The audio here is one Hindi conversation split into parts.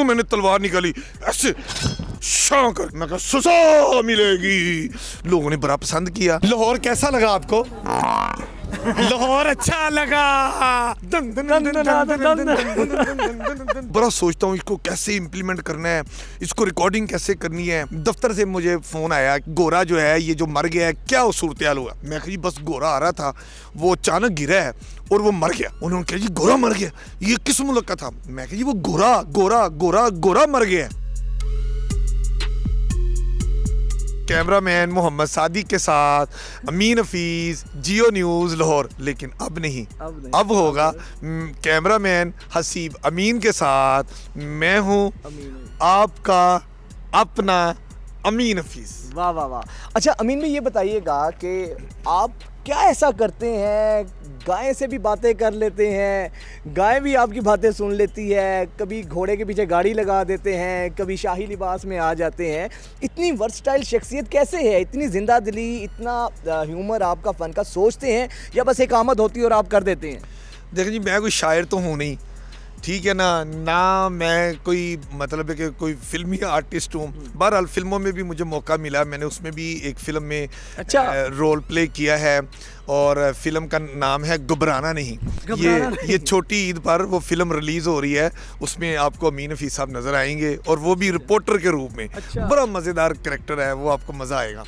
यूं मैंने तलवार निकाली ऐसे शां कर, मैं कहा सजा मिलेगी। लोगों ने बड़ा पसंद किया। लाहौर कैसा लगा आपको? लाहौर अच्छा लगा। बड़ा सोचता हूँ इसको कैसे इम्प्लीमेंट करना है, इसको रिकॉर्डिंग कैसे करनी है। दफ्तर से मुझे फोन आया, गोरा जो है ये जो मर गया है, क्या वो सूरत हाल हुआ। मैं कहा जी बस गोरा आ रहा था, वो अचानक गिरा है और वो मर गया। उन्होंने कहा जी गोरा मर गया, ये किस मुल्क का था? मैं कहा जी वो गोरा गोरा गोरा गोरा मर गया है। कैमरामैन मोहम्मद सादिक के साथ अमीन हफीज, जियो न्यूज़ लाहौर। लेकिन अब नहीं, अब होगा कैमरामैन हसीब अमीन के साथ मैं हूँ आपका अपना अमीन हफीज। वाह वाह वाह। अच्छा अमीन में ये बताइएगा कि आप क्या ऐसा करते हैं, गाय से भी बातें कर लेते हैं, गाय भी आपकी बातें सुन लेती है, कभी घोड़े के पीछे गाड़ी लगा देते हैं, कभी शाही लिबास में आ जाते हैं। इतनी वर्सटाइल शख्सियत कैसे है, इतनी जिंदा दिली, इतना ह्यूमर आपका फ़न का सोचते हैं या बस एक आमद होती है और आप कर देते हैं? देखिए जी मैं कोई शायर तो हूँ नहीं, ठीक है ना मैं कोई मतलब है कि कोई फिल्मी आर्टिस्ट हूँ। बहरहाल फिल्मों में भी मुझे मौका मिला, मैंने उसमें भी एक फ़िल्म में रोल प्ले किया है और फिल्म का नाम है घबराना नहीं। ये छोटी ईद पर वो फिल्म रिलीज़ हो रही है, उसमें आपको अमीन हफीज साहब नज़र आएंगे और वो भी रिपोर्टर के रूप में। बड़ा मज़ेदार करैक्टर है वो, आपको मज़ा आएगा।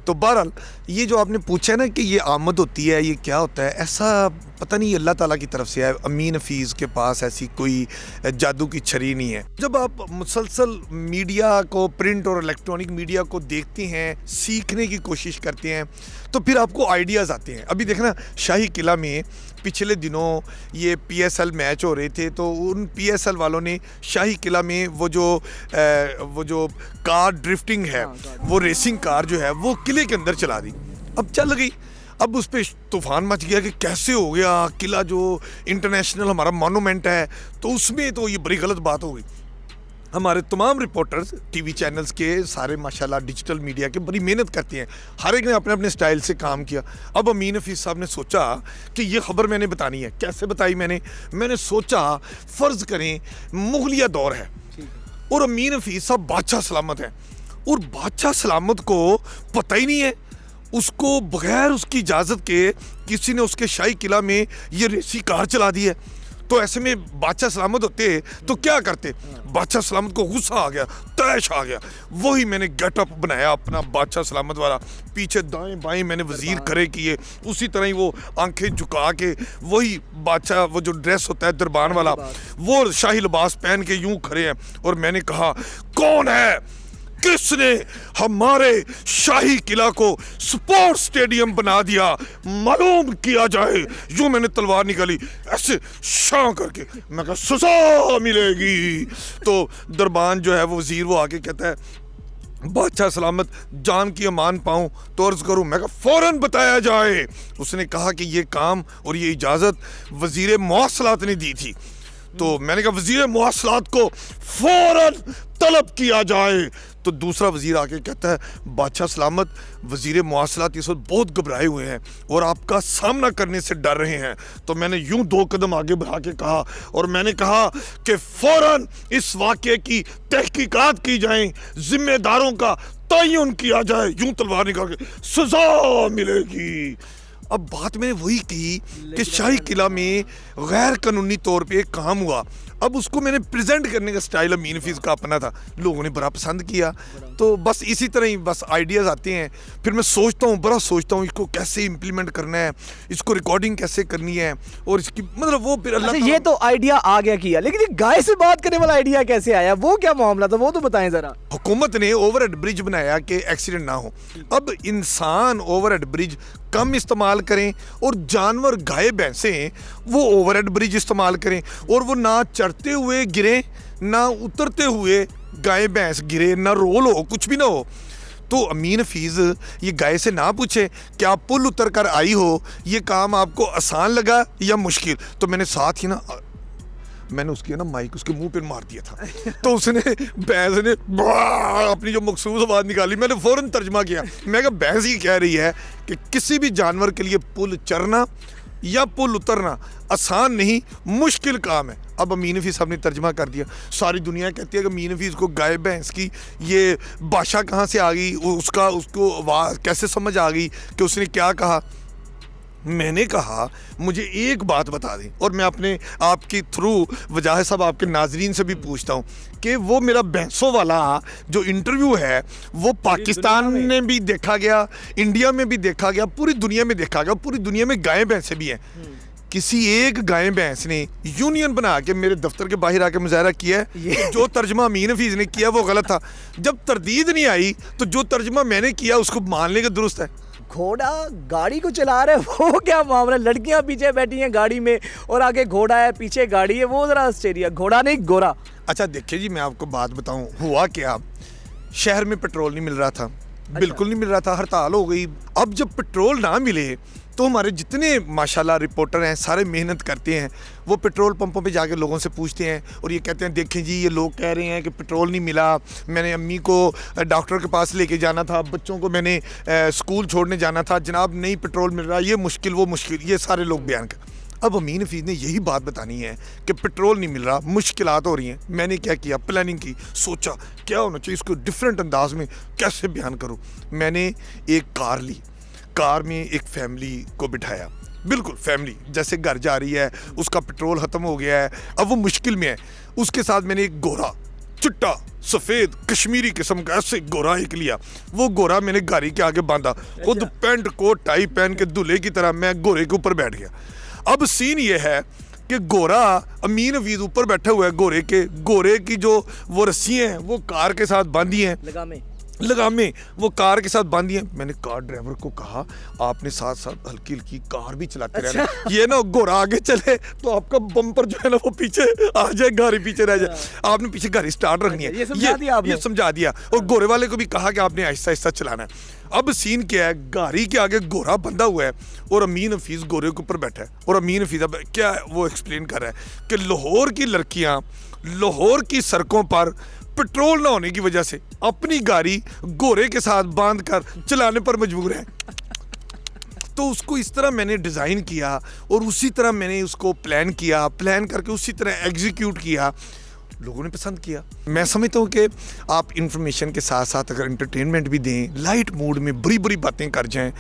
तो बहरहाल ये जो आपने पूछा है ना कि ये आमद होती है, ये क्या होता है, ऐसा पता नहीं अल्लाह ताला की तरफ से है। अमीन हफीज़ के पास ऐसी कोई जादू की छड़ी नहीं है। जब आप मुसलसल मीडिया को, प्रिंट और इलेक्ट्रॉनिक मीडिया को देखते हैं, सीखने की कोशिश करते हैं, तो फिर आपको आइडियाज़ आते हैं। अभी देखना शाही किला में पिछले दिनों ये PSL मैच हो रहे थे, तो उन PSL वालों ने शाही किला में वो जो कार ड्रिफ्टिंग है, वो रेसिंग कार जो है वो किले के अंदर चला दी। अब चल गई, अब उस पर तूफान मच गया कि कैसे हो गया, किला जो इंटरनेशनल हमारा मॉन्यूमेंट है, तो उसमें तो ये बड़ी गलत बात हो गई। हमारे तमाम रिपोर्टर्स टीवी चैनल्स के सारे माशाल्लाह डिजिटल मीडिया के बड़ी मेहनत करते हैं, हर एक ने अपने अपने स्टाइल से काम किया। अब अमीन हफीज़ साहब ने सोचा कि ये ख़बर मैंने बतानी है। कैसे बताई मैंने सोचा फ़र्ज़ करें मुगलिया दौर है और अमीन हफीज़ साहब बादशाह सलामत हैं और बादशाह सलामत को पता ही नहीं है, उसको बगैर उसकी इजाज़त के किसी ने उसके शाही किला में ये रेसी कार चला दी है। तो ऐसे में बादशाह सलामत होते तो क्या करते? बादशाह सलामत को गुस्सा आ गया, तैश आ गया। वही मैंने गेटअप बनाया अपना बादशाह सलामत वाला, पीछे दाएं बाएं मैंने वजीर खड़े किए, उसी तरह ही वो आंखें झुका के वही बादशाह, वो जो ड्रेस होता है दरबान वाला, वो शाही लिबास पहन के यूं खड़े हैं। और मैंने कहा कौन है, किसने हमारे शाही किला को स्पोर्ट्स स्टेडियम बना दिया, मालूम किया जाए। यूं मैंने तलवार निकाली ऐसे शां करके, मैं कहा सजा मिलेगी। तो दरबान जो है वो वजीर वो आके कहता है बादशाह सलामत जान की अमान पाऊँ तो अर्ज़ करूँ? मैं कहा फ़ौरन बताया जाए। उसने कहा कि ये काम और ये इजाज़त वज़ीर मवासलात ने दी थी। तो मैंने कहा वज़ीर मवासलात को फ़ौरन तलब किया जाए। तो दूसरा वज़ीर आके कहता है बादशाह सलामत वज़ीर मवासलात इस वक्त बहुत घबराए हुए हैं और आपका सामना करने से डर रहे हैं। तो मैंने यूं 2 कदम आगे बढ़ा के कहा और मैंने कहा कि फ़ौरन इस वाक़े की तहकीकात की जाए, ज़िम्मेदारों का तयन किया जाए। यूं तलवार निकाल के सज़ा मिलेगी। अब बात मैंने वही की कि शाही किला में गैर कानूनी तौर पे एक काम हुआ, अब उसको मैंने प्रेजेंट करने का स्टाइल अमीन हफीज़ का अपना था, लोगों ने बड़ा पसंद किया। तो बस इसी तरह ही बस आइडियाज़ आते हैं, फिर मैं सोचता हूँ, बड़ा सोचता हूँ इसको कैसे इम्प्लीमेंट करना है, इसको रिकॉर्डिंग कैसे करनी है और इसकी मतलब वो फिर अल्लाह। अच्छा ये तो आइडिया आ गया किया, लेकिन ये गाय से बात करने वाला आइडिया कैसे आया, वो क्या मामला था, वो तो बताएं ज़रा। हुकूमत ने ओवरहेड ब्रिज बनाया कि एक्सीडेंट ना हो। अब इंसान ओवरहेड ब्रिज कम इस्तेमाल करें और जानवर गाय भैंसें वो ओवरहेड ब्रिज इस्तेमाल करें, और वो ना चढ़ते हुए गिरे ना उतरते हुए गाय भैंस गिरे, ना रोल हो, कुछ भी ना हो। तो अमीन हफीज़ ये गाय से ना पूछे कि आप पुल उतर कर आई हो, ये काम आपको आसान लगा या मुश्किल? तो मैंने साथ ही ना मैंने उसकी ना माइक उसके मुंह पे मार दिया था। तो उसने भैंस ने अपनी जो मखसूस आवाज़ निकाली, मैंने फ़ौरन तर्जमा किया। मैं कहा भैंस ये कह रही है कि किसी भी जानवर के लिए पुल चढ़ना या पुल उतरना आसान नहीं, मुश्किल काम है। अब अमीन हफीज़ साहब ने तर्जमा कर दिया। सारी दुनिया कहती है कि अमीन हफीज़ को गाय भैंस की ये भाषा कहाँ से आ गई, उसको आवाज़ कैसे समझ आ गई कि उसने क्या कहा। मैंने कहा मुझे एक बात बता दें, और मैं अपने आपकी थ्रू वजाह साहब आपके नाजरीन से भी पूछता हूँ कि वो मेरा भैंसों वाला जो इंटरव्यू है वो पाकिस्तान में भी देखा गया, इंडिया में भी देखा गया, पूरी दुनिया में देखा गया। पूरी दुनिया में गायें भैंसें भी हैं। किसी एक गाय भैंस ने यूनियन बना के मेरे दफ्तर के बाहर आके मुजाहरा किया है जो तर्जमा अमीन हफीज़ ने किया वो गलत था। जब तरदीद नहीं आई तो जो तर्जमा मैंने किया उसको मान लेंगे दुरुस्त है। घोड़ा गाड़ी को चला रहे वो क्या मामला, लड़कियां पीछे बैठी हैं गाड़ी में और आगे घोड़ा है, पीछे गाड़ी है, वो जरा आश्चर्य। घोड़ा नहीं गोरा। अच्छा देखिए जी, मैं आपको बात बताऊं हुआ क्या। शहर में पेट्रोल नहीं मिल रहा था, बिल्कुल नहीं मिल रहा था, हड़ताल हो गई। अब जब पेट्रोल ना मिले तो हमारे जितने माशाल्लाह रिपोर्टर हैं सारे मेहनत करते हैं। वो पेट्रोल पंपों पे जाके लोगों से पूछते हैं और ये कहते हैं देखें जी ये लोग कह रहे हैं कि पेट्रोल नहीं मिला, मैंने अम्मी को डॉक्टर के पास लेके जाना था, बच्चों को मैंने स्कूल छोड़ने जाना था, जनाब नहीं पेट्रोल मिल रहा, ये मुश्किल वो मुश्किल, ये सारे लोग बयान कर। अब अमीन हफीज़ ने यही बात बतानी है कि पेट्रोल नहीं मिल रहा, मुश्किलात हो रही हैं। मैंने क्या किया, प्लानिंग की, सोचा क्या होना चाहिए, इसको डिफरेंट अंदाज में कैसे बयान करूँ। मैंने एक कार ली, कार में एक फैमिली को बिठाया, बिल्कुल फैमिली जैसे घर जा रही है, उसका पेट्रोल ख़त्म हो गया है, अब वो मुश्किल में है। उसके साथ मैंने एक गोरा चिट्टा सफ़ेद कश्मीरी किस्म का ऐसे गोरा एक लिया। वो गोरा मैंने गाड़ी के आगे बांधा, खुद पैंट कोट टाई पहन के दूल्हे की तरह मैं गोरे के ऊपर बैठ गया। अब सीन ये है कि गोरा अमीन हफीज़ ऊपर बैठा हुआ है, गोरे की जो वो रस्सियाँ हैं वो कार के साथ बांधी हैं, लगामे वो कार के साथ बांधी हैं। मैंने कार ड्राइवर को कहा आपने साथ साथ हल्की हल्की कार भी चलाते रहना, ये ना गोरा आगे चले तो आपका बम्पर जो है ना वो पीछे आ जाए, गाड़ी पीछे रह जाए। आपने पीछे गाड़ी स्टार्ट रखनी है, ये समझा दिया। और गोरे वाले को भी कहा कि आपने आहिस्ता आहिस्ता चलाना है। अब सीन क्या है, गाड़ी के आगे गोरा बंधा हुआ है और अमीन हफीज़ गोरे के ऊपर बैठा है। और अमीन हफीज़ अब क्या वो एक्सप्लेन कर रहा है कि लाहौर की लड़कियाँ लाहौर की सड़कों पर पेट्रोल ना होने की वजह से अपनी गाड़ी गोरे के साथ बांध कर चलाने पर मजबूर है। तो उसको इस तरह मैंने डिज़ाइन किया और उसी तरह मैंने उसको प्लान किया, प्लान करके उसी तरह एग्जीक्यूट किया। लोगों ने पसंद किया। मैं समझता हूँ कि आप इंफॉर्मेशन के साथ साथ अगर एंटरटेनमेंट भी दें, लाइट मूड में बड़ी बड़ी बातें कर जाएं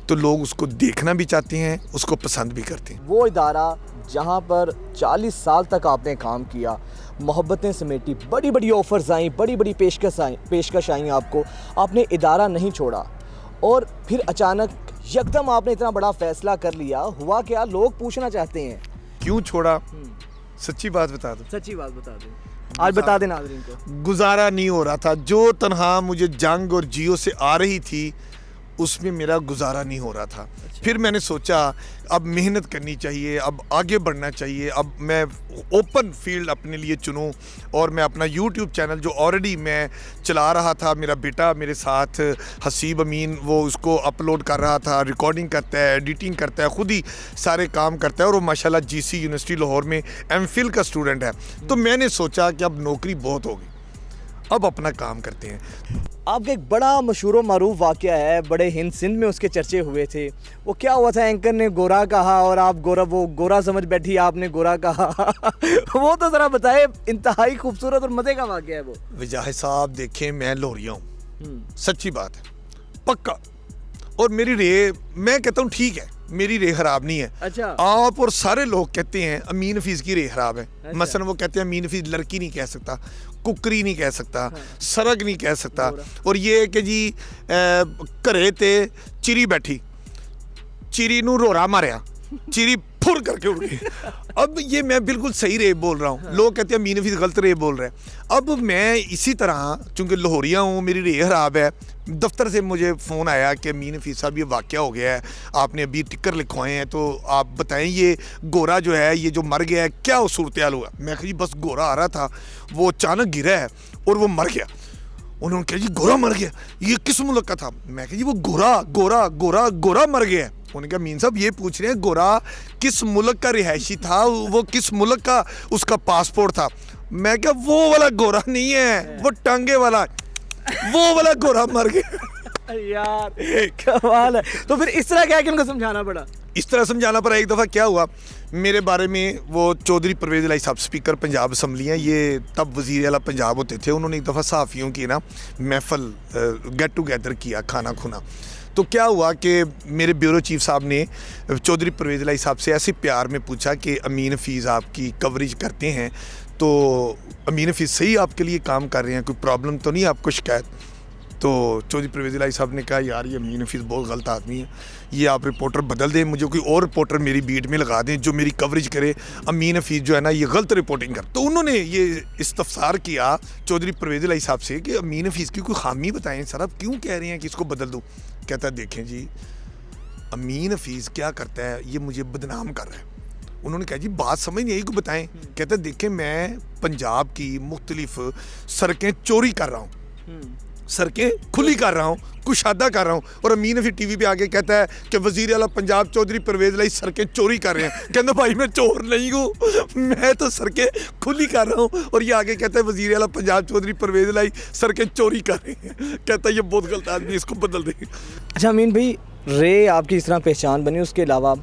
तो लोग उसको देखना भी चाहते हैं, उसको पसंद भी करते हैं। वो इदारा जहाँ पर 40 साल तक आपने काम किया, मोहब्बतें समेटी, बड़ी बड़ी ऑफ़र्स आई, बड़ी बड़ी पेशकश आई आपको, आपने इदारा नहीं छोड़ा और फिर अचानक यकदम आपने इतना बड़ा फ़ैसला कर लिया। हुआ क्या, लोग पूछना चाहते हैं क्यों छोड़ा? सच्ची बात बता दो, सच्ची बात बता दो, आज बता देना नाज़रीन को। गुजारा नहीं हो रहा था, जो तनहा मुझे जंग और जियो से आ रही थी उसमें मेरा गुजारा नहीं हो रहा था। फिर मैंने सोचा अब मेहनत करनी चाहिए, अब आगे बढ़ना चाहिए, अब मैं ओपन फील्ड अपने लिए चुनूं और मैं अपना यूट्यूब चैनल जो ऑलरेडी मैं चला रहा था, मेरा बेटा मेरे साथ हसीब अमीन वो उसको अपलोड कर रहा था, रिकॉर्डिंग करता है, एडिटिंग करता है, ख़ुद ही सारे काम करता है और वो माशाल्लाह जीसी यूनिवर्सिटी लाहौर में एमफिल का स्टूडेंट है। तो मैंने सोचा कि अब नौकरी बहुत होगी, अब अपना काम करते हैं। आपका एक बड़ा मशहूर व मारूफ वाक़या है, बड़े हिंद सिंध में उसके चर्चे हुए थे। वो क्या हुआ था, एंकर ने गोरा कहा और आप गोरा समझ बैठी, आपने गोरा कहा वो तो ज़रा बताए, इंतहाई खूबसूरत और मज़े का वाक़या है वो। वजाह साहब देखें मैं लोरिया हूँ, सच्ची बात है, पक्का। और मेरी रे मैं कहता हूँ ठीक है, मेरी रे खराब नहीं है। अच्छा। आप और सारे लोग कहते हैं अमीन हफीज़ की रे खराब है। अच्छा। मसलन वो कहते हैं अमीन हफीज़ लड़की नहीं कह सकता, कुकरी नहीं कह सकता, सरग नहीं कह सकता, और ये है कि जी घरे ते चिरी बैठी, चिरी नू रोरा मारिया, चिरी फुर करके उड़ गई। अब ये मैं बिल्कुल सही रे बोल रहा हूँ, लोग कहते हैं अमीन हफीज़ गलत रे बोल रहे हैं। अब मैं इसी तरह चूँकि लाहौरिया हूँ, मेरी रे खराब है, दफ्तर से मुझे फ़ोन आया कि अमीन हफीज़ साहब ये वाक़या हो गया है, आपने अभी टिकर लिखवाए हैं, तो आप बताएं ये गोरा जो है ये जो मर गया है क्या वो सूरत हाल हुआ। मैं कहा जी बस गोरा आ रहा था, वो अचानक गिरा है और वो मर गया। उन्होंने कहा जी गोरा मर गया, ये किस मुल्क का था? मैं कहा जी वो गोरा मर गया है। उन्होंने कहा मीन साहब ये पूछ रहे हैं गोरा किस मुल्क का रिहायशी था, वो किस मुल्क का उसका पासपोर्ट था? मैं क्या वो वाला गोरा नहीं है, वो टांगे वाला, वो वाला गोरा मर गया। यार कमाल है। तो फिर इस तरह क्या है कि उनको समझाना पड़ा? इस तरह समझाना पड़ा। एक दफ़ा क्या हुआ, मेरे बारे में वो चौधरी परवेज़ इलाही साहब स्पीकर पंजाब असम्बली हैं, ये तब वज़ीर आला पंजाब होते थे, उन्होंने एक दफ़ा सहाफ़ियों की ना महफ़ल गेट टुगेदर किया, खाना खुना। तो क्या हुआ कि मेरे ब्यूरो चीफ साहब ने चौधरी परवेज़ इलाही साहब से ऐसे प्यार में पूछा कि अमीन हफ़ीज़ आपकी कवरेज करते हैं, तो अमीन हफ़ीज़ सही आपके लिए काम कर रहे हैं, कोई प्रॉब्लम तो नहीं आपको शिकायत? तो चौधरी परवेज़ इलाही साहब ने कहा यार ये अमीन हफ़ीज़ बहुत गलत आदमी है, ये आप रिपोर्टर बदल दें, मुझे कोई और रिपोर्टर मेरी बीट में लगा दें जो मेरी कवरेज करे, अमीन हफ़ीज़ जो है ना ये गलत रिपोर्टिंग कर। तो उन्होंने ये इस्तफसार किया चौधरी परवेज़ इलाही साहब से कि अमीन हफ़ीज़ की कोई खामी बताएं सर, आप क्यों कह रहे हैं कि इसको बदल दूँ? कहता है देखें जी, अमीन हफ़ीज़ क्या करता है, ये मुझे बदनाम कर रहा है। उन्होंने कहा जी बात समझ नहीं आई, को बताएं। कहता है देखें मैं पंजाब की मुख्तलिफ सड़कें चोरी कर रहा हूँ, सड़कें खुली कर रहा हूँ, कुशादा कर रहा हूँ, और अमीन हफ़ीज़ टीवी पे आके कहता है कि वज़ीर आला पंजाब चौधरी परवेज़ इलाही सड़कें चोरी कर रहे हैं। कहता भाई मैं चोर नहीं हूँ, मैं तो सड़कें खुली कर रहा हूँ, और ये आगे कहता है वज़ीर आला पंजाब चौधरी परवेज़ इलाही सड़कें चोरी कर रहे हैं। कहता है ये बहुत गलत आदमी, इसको बदल दें। अच्छा अमीन भाई, रे आपकी इस तरह पहचान बनी, उसके अलावा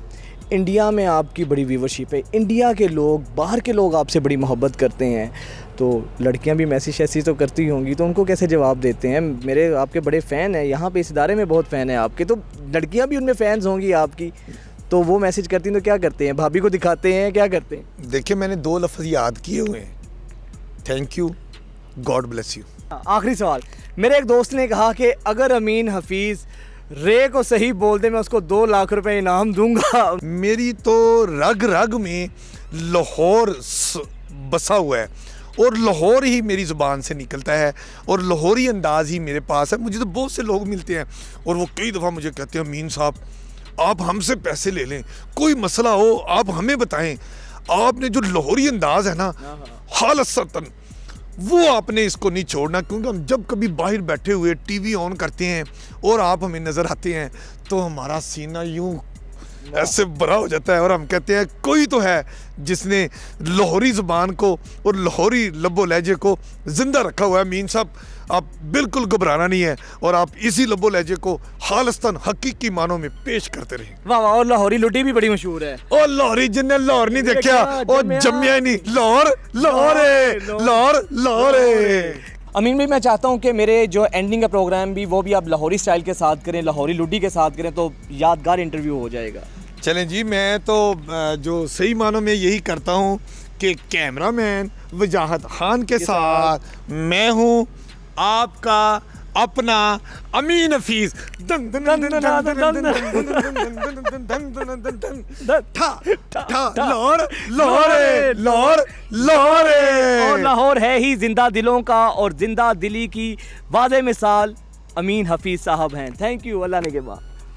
इंडिया में आपकी बड़ी व्यूवरशिप है, इंडिया के लोग, बाहर के लोग आपसे बड़ी मोहब्बत करते हैं, तो लड़कियां भी मैसेज शैसेज तो करती होंगी, तो उनको कैसे जवाब देते हैं? मेरे आपके बड़े फ़ैन हैं यहाँ पे, इस इदारे में बहुत फ़ैन हैं आपके, तो लड़कियां भी उनमें फ़ैन्स होंगी आपकी, तो वो मैसेज करती हैं तो क्या करते हैं? भाभी को दिखाते हैं, क्या करते हैं? देखिए मैंने 2 लफ्ज़ याद किए हुए हैं, thank you, God bless you. आखिरी सवाल, मेरे एक दोस्त ने कहा कि अगर अमीन हफ़ीज़ रे को सही बोल दे मैं उसको 2 लाख रुपए इनाम दूंगा। मेरी तो रग रग में लाहौर बसा हुआ है, और लाहौर ही मेरी ज़ुबान से निकलता है, और लाहौरी अंदाज़ ही मेरे पास है। मुझे तो बहुत से लोग मिलते हैं और वो कई दफ़ा मुझे कहते हैं अमीन साहब आप हमसे पैसे ले लें, कोई मसला हो आप हमें बताएं, आपने जो लाहौरी अंदाज़ है ना हालतन वो आपने इसको नहीं छोड़ना, क्योंकि हम जब कभी बाहर बैठे हुए टीवी ऑन करते हैं और आप हमें नज़र आते हैं तो हमारा सीना यूं ऐसे बड़ा हो जाता है, और हम कहते हैं कोई तो है जिसने लाहौरी ज़ुबान को और लाहौरी लबो लहजे को ज़िंदा रखा हुआ है। अमीन साहब आप बिल्कुल घबराना नहीं है, और आप इसी लबो लहजे को खालिस्तान हकीकी मानों में पेश करते रहें। वाह वाह, और लाहौरी लुटी भी बड़ी मशहूर है। और लाहौरी जिन्हें लाहौर नहीं देखा और जम्मिया ही नहीं, लाहौर लाहौर है, लाहौर लाहौर है। अमीन भाई मैं चाहता हूँ कि मेरे जो एंडिंग का प्रोग्राम भी वो भी आप लाहौरी स्टाइल के साथ करें, लाहौरी लुटी के साथ करें, तो यादगार इंटरव्यू हो जाएगा। चलें जी, मैं तो जो सही मानों में यही करता हूँ कि कैमरामैन वजाहत खान के साथ मैं हूँ आपका अपना अमीन हफ़ीज़। लाहौर लाहौर लाहौर लाहौर, और लाहौर है ही जिंदा दिलों का, और जिंदा दिली की वाज़े मिसाल अमीन हफ़ीज़ साहब हैं। थैंक यू, अल्लाह ने के बाद।